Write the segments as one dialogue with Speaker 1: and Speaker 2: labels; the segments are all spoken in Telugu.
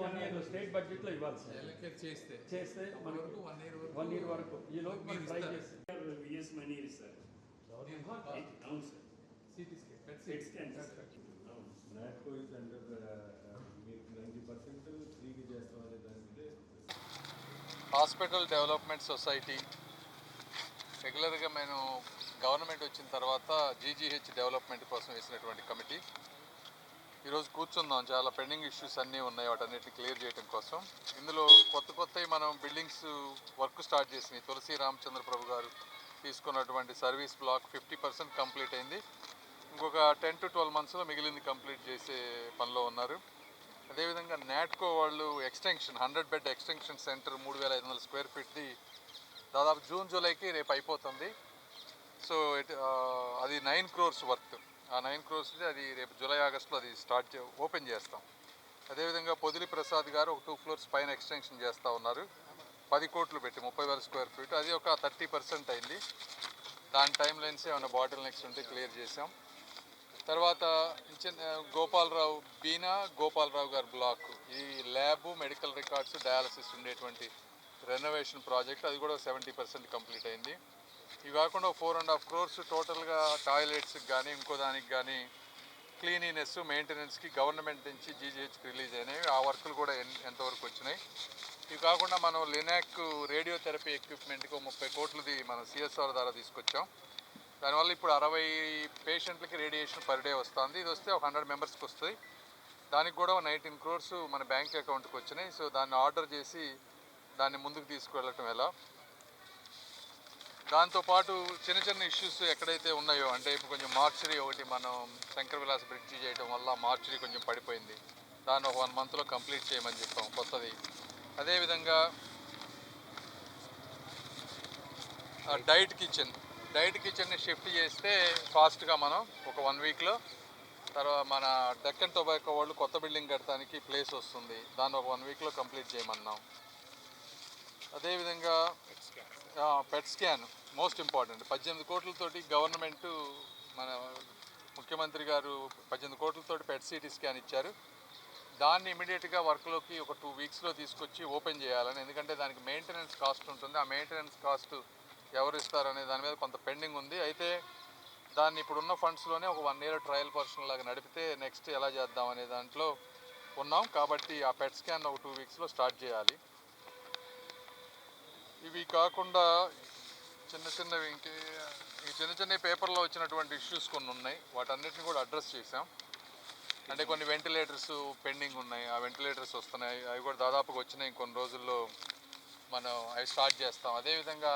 Speaker 1: 1 ఇయర్ స్టేట్ బడ్జెట్లో ఇవ్వాలి సార్.
Speaker 2: అలొకేట్
Speaker 1: చేస్తే మనకు 1 ఇయర్ వరకు ఈ లోపు మనం ట్రై చేస్తే
Speaker 3: విఎస్ మనీ సార్. అవును sir.
Speaker 2: CT scan
Speaker 4: Natco is under మీకు 90% ఫ్రీగా చేస్తామనే దాని మీద
Speaker 5: హాస్పిటల్ డెవలప్మెంట్ సొసైటీ రెగ్యులర్గా మేము గవర్నమెంట్ వచ్చిన తర్వాత జీజీహెచ్ డెవలప్మెంట్ కోసం వేసినటువంటి కమిటీ ఈరోజు కూర్చుందాం. చాలా పెండింగ్ ఇష్యూస్ అన్నీ ఉన్నాయి, వాటన్నిటిని క్లియర్ చేయడం కోసం. ఇందులో కొత్తవి మనం బిల్డింగ్స్ వర్క్ స్టార్ట్ చేసినాయి. తులసి రామచంద్ర ప్రభు గారు తీసుకున్నటువంటి సర్వీస్ బ్లాక్ 50% కంప్లీట్ అయింది. ఇంకొక 10 to 12 monthsలో మిగిలింది కంప్లీట్ చేసే పనిలో ఉన్నారు. అదేవిధంగా నాట్కో వాళ్ళు extension 100 bed extension centre 3500 square feetది దాదాపు జూన్ జూలైకి రేపు అయిపోతుంది. సో అది 9 crores వర్త్. ఆ 9 crores అది రేపు జూలై ఆగస్టులో అది ఓపెన్ చేస్తాం. అదేవిధంగా పొదిలి ప్రసాద్ గారు ఒక 2 floors పైన ఎక్స్టెన్షన్ చేస్తూ ఉన్నారు. 10 కోట్లు పెట్టి 30,000 square feet. అది ఒక 30% అయింది. దాని టైం లైన్స్ ఏమైనా బాటిల్ నెక్స్ట్ ఉంటే క్లియర్ చేసాం. తర్వాత గోపాలరావు గారి బ్లాక్ ఈ ల్యాబ్ మెడికల్ రికార్డ్స్ డయాలసిస్ ఉండేటువంటి రెనోవేషన్ ప్రాజెక్ట్ అది కూడా 70% కంప్లీట్ అయింది. ఇవి కాకుండా 4.5 crores టోటల్గా టాయిలెట్స్కి కానీ ఇంకో దానికి కానీ క్లీనినెస్ మెయింటెనెన్స్కి గవర్నమెంట్ నుంచి జీజీహెచ్కి రిలీజ్ అయినాయి. ఆ వర్కులు కూడా ఎంతవరకు వచ్చినాయి. ఇవి కాకుండా మనం లినాక్ రేడియోథెరపీ ఎక్విప్మెంట్కి 30 కోట్లది మనం సిఎస్ఆర్ ద్వారా తీసుకొచ్చాం. దానివల్ల ఇప్పుడు 60 పేషెంట్లకి రేడియేషన్ పర్ డే వస్తుంది. ఇది వస్తే ఒక 100 మెంబర్స్కి వస్తుంది. దానికి కూడా 19 crores మన బ్యాంక్ అకౌంట్కి వచ్చినాయి. సో దాన్ని ఆర్డర్ చేసి దాన్ని ముందుకు తీసుకువెళ్ళటం ఎలా. దాంతోపాటు చిన్న ఇష్యూస్ ఎక్కడైతే ఉన్నాయో అంటే ఇప్పుడు కొంచెం మార్చరీ ఒకటి మనం శంకర్ విలాస్ బ్రిడ్జి చేయడం వల్ల మార్చరీ కొంచెం పడిపోయింది. దాన్ని ఒక 1 monthలో కంప్లీట్ చేయమని చెప్పాం కొత్తది. అదేవిధంగా డైట్ కిచెన్ని షిఫ్ట్ చేస్తే ఫాస్ట్గా మనం ఒక 1 weekలో తర్వాత మన డెక్కన్ టొబాకో వాళ్ళు కొత్త బిల్డింగ్ కట్టడానికి ప్లేస్ వస్తుంది. దాన్ని ఒక 1 weekలో కంప్లీట్ చేయమన్నాం. అదేవిధంగా పెట్ స్కాన్ మోస్ట్ ఇంపార్టెంట్. 18 కోట్లతోటి గవర్నమెంటు మన ముఖ్యమంత్రి గారు 18 కోట్లతోటి పెట్ సిటీ స్కాన్ ఇచ్చారు. దాన్ని ఇమీడియట్గా వర్క్లోకి ఒక 2 weeksలో తీసుకొచ్చి ఓపెన్ చేయాలని. ఎందుకంటే దానికి మెయింటెనెన్స్ కాస్ట్ ఉంటుంది. ఆ మెయింటెనెన్స్ కాస్ట్ ఎవరు ఇస్తారనే దాని మీద కొంత పెండింగ్ ఉంది. అయితే దాన్ని ఇప్పుడున్న ఫండ్స్లోనే ఒక 1 year ట్రయల్ పర్సన్ లాగా నడిపితే నెక్స్ట్ ఎలా చేద్దాం అనే దాంట్లో ఉన్నాం. కాబట్టి ఆ పెట్ స్కాన్ ఒక 2 weeksలో స్టార్ట్ చేయాలి. ఇవి కాకుండా చిన్న పేపర్లో వచ్చినటువంటి ఇష్యూస్ కొన్ని ఉన్నాయి. వాటన్నిటిని కూడా అడ్రస్ చేసాం. అంటే కొన్ని వెంటిలేటర్స్ పెండింగ్ ఉన్నాయి. ఆ వెంటిలేటర్స్ వస్తున్నాయి. అవి కూడా దాదాపుగా వచ్చినాయి. కొన్ని రోజుల్లో మనం అవి స్టార్ట్ చేస్తాం. అదేవిధంగా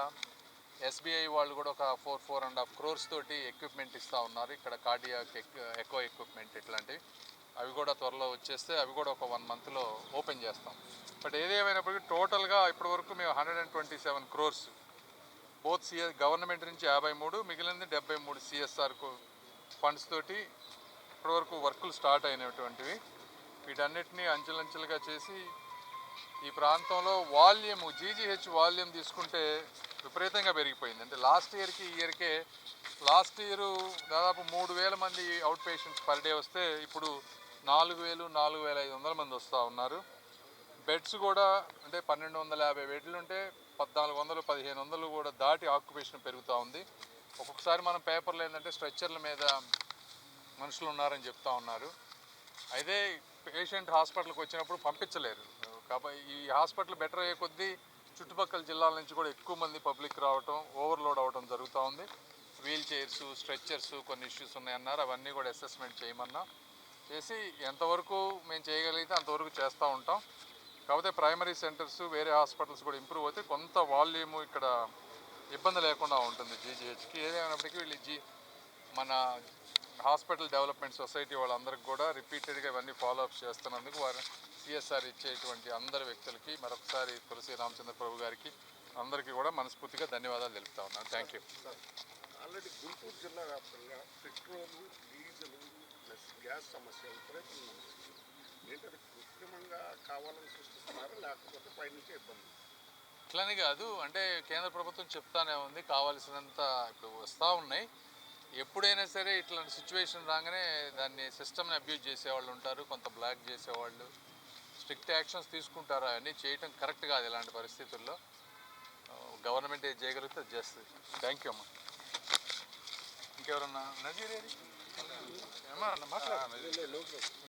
Speaker 5: ఎస్బీఐ వాళ్ళు కూడా ఒక 4.5 crores తోటి ఎక్విప్మెంట్ ఇస్తూ ఉన్నారు. ఇక్కడ కార్డియాక్ ఎకో ఎక్విప్మెంట్ ఇట్లాంటివి. అవి కూడా త్వరలో వచ్చేస్తే అవి కూడా ఒక 1 monthలో ఓపెన్ చేస్తాం. బట్ ఏదేమైనప్పటికీ టోటల్గా ఇప్పటివరకు మేము 127 crores బోత్ గవర్నమెంట్ నుంచి 53, మిగిలింది 73 సిఎస్ఆర్ ఫండ్స్ తోటి ఇప్పటివరకు వర్కులు స్టార్ట్ అయినటువంటివి. వీటన్నిటినీ అంచెలంచెలుగా చేసి ఈ ప్రాంతంలో జీజీహెచ్ వాల్యూమ్ తీసుకుంటే విపరీతంగా పెరిగిపోయింది. అంటే లాస్ట్ ఇయర్ దాదాపు 3,000 మంది అవుట్ పేషెంట్స్ పర్ డే వస్తే ఇప్పుడు 4,500 మంది వస్తూ ఉన్నారు. బెడ్స్ కూడా అంటే 1,250 బెడ్లు ఉంటే 1,400, 1,500 కూడా దాటి ఆక్యుపేషన్ పెరుగుతూ ఉంది. ఒక్కొక్కసారి మనం పేపర్లో ఏంటంటే స్ట్రెచ్చర్ల మీద మనుషులు ఉన్నారని చెప్తా ఉన్నారు. అయితే పేషెంట్ హాస్పిటల్కి వచ్చినప్పుడు పంపించలేరు. కాబట్టి ఈ హాస్పిటల్ బెటర్ అయ్యే కొద్దీ చుట్టుపక్కల జిల్లాల నుంచి కూడా ఎక్కువ మంది పబ్లిక్ రావటం, ఓవర్లోడ్ అవ్వటం జరుగుతూ ఉంది. వీల్ చైర్స్, స్ట్రెచ్చర్స్ కొన్ని ఇష్యూస్ ఉన్నాయన్నారు. అవన్నీ కూడా అసెస్మెంట్ చేయమన్నా చేసి ఎంతవరకు మేము చేయగలిగితే అంతవరకు చేస్తూ ఉంటాం. కాకపోతే ప్రైమరీ సెంటర్స్ వేరే హాస్పిటల్స్ కూడా ఇంప్రూవ్ అయితే కొంత వాల్యూము ఇక్కడ ఇబ్బంది లేకుండా ఉంటుంది జీజీహెచ్కి. ఏదేమైనప్పటికీ వీళ్ళు మన హాస్పిటల్ డెవలప్మెంట్ సొసైటీ వాళ్ళందరికీ కూడా రిపీటెడ్గా ఇవన్నీ ఫాలోఅప్స్ చేస్తున్నందుకు వారు సిఎస్ఆర్ ఇచ్చేటువంటి అందరి వ్యక్తులకి మరొకసారి తులసి రామచంద్ర ప్రభు గారికి అందరికీ కూడా మనస్ఫూర్తిగా ధన్యవాదాలు తెలుపుతా ఉన్నాను. Thank you.
Speaker 6: ఆల్రెడీ గుంటూరు జిల్లా వ్యాప్తంగా పెట్రోలు, డీజిల్ ప్లస్ గ్యాస్ సమస్య విపరీతంగా ఉంది. ఏంటంటే కృత్రిమంగా కావాలని సృష్టిస్తున్నారా లేకపోతే పైనుంచే ఇబ్బంది?
Speaker 5: ఇట్లానే కాదు, అంటే కేంద్ర ప్రభుత్వం చెప్తానే ఉంది కావాల్సినంత ఇప్పుడు వస్తూ ఉన్నాయి. ఎప్పుడైనా సరే ఇట్లాంటి సిచ్యువేషన్ రాగానే దాన్ని సిస్టమ్ని అబ్యూజ్ చేసేవాళ్ళు ఉంటారు, కొంత బ్లాక్ చేసేవాళ్ళు. స్ట్రిక్ట్ యాక్షన్స్ తీసుకుంటారా అన్నీ చేయటం కరెక్ట్ కాదు ఇలాంటి పరిస్థితుల్లో. గవర్నమెంట్ ఏది చేయగలిగితే అది చేస్తుంది. థ్యాంక్ యూ అమ్మా. ఇంకెవరన్నా నజీర్ ఏది? ఏమ్మా మాట్లాడు.